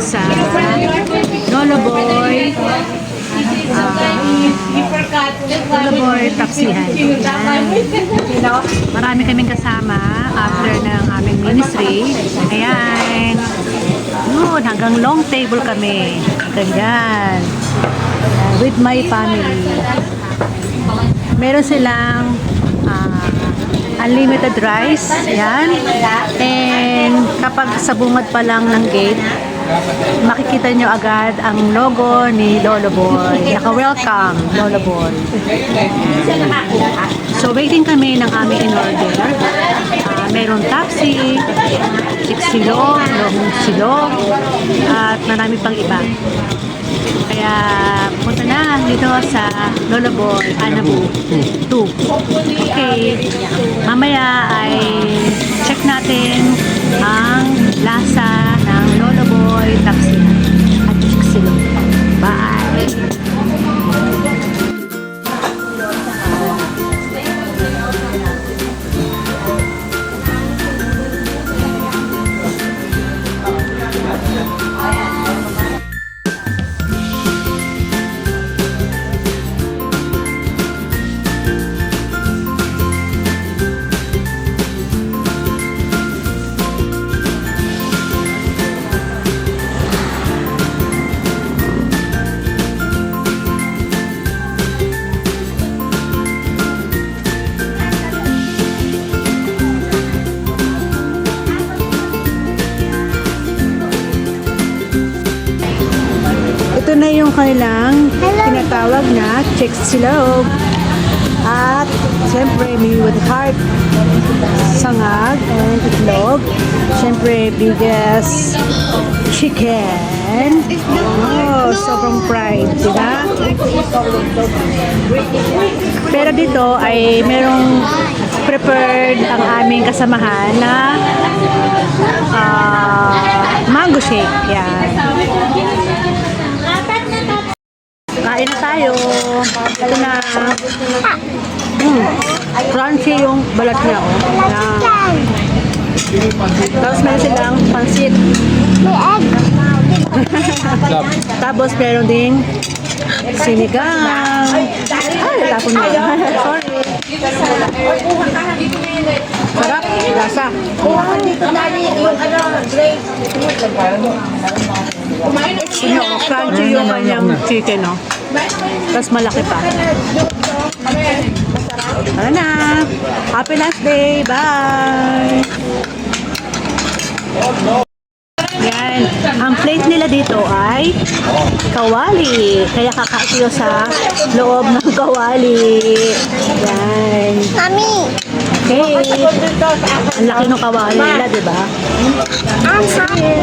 sa Lolo Boy. Lolo Boy Taksihan. Marami kaming kasama after ng aming ministry. Ayan. Yun, hanggang long table kami. Ganyan. With my family. Meron silang unlimited rice. Yan. And kapag sa bungad pa lang ng gate, makikita nyo agad ang logo ni Lolo Boy. Naka-welcome, Lolo Boy. So, waiting kami ng aming in-order. Meron taxi, silog, lohong silog, at marami pang iba. Kaya, punta na dito sa Lolo Boy, Anabu 2. Okay, mamaya ay check natin ang lasa ng Lolo Boy Taxi at silog. Bye! Ito na yung kanilang tinatawag na chicks silog. At siyempre may with heart, sangag, and itlog. Siyempre biggest chicken. Oh, sobrang fried, diba? Pero dito ay merong prepared ang aming kasamahan na mango shake. Yan. Kain na tayo. Ito na. Crunchy yung balat niya. Yan. Tapos meron silang pansit. Tapos meron ding sinigang. Ay, tapon mo. Sorry. Sarap. Lasa. Crunchy yung kanyang chicken, no? Tapos malaki pa. Tara na. Happy last day. Bye! Yan. Ang plate nila dito ay kawali. Kaya kakain kayo sa loob ng kawali. Yan. Mami! Okay. Ang laki ng kawali nila, diba? Ang sarap!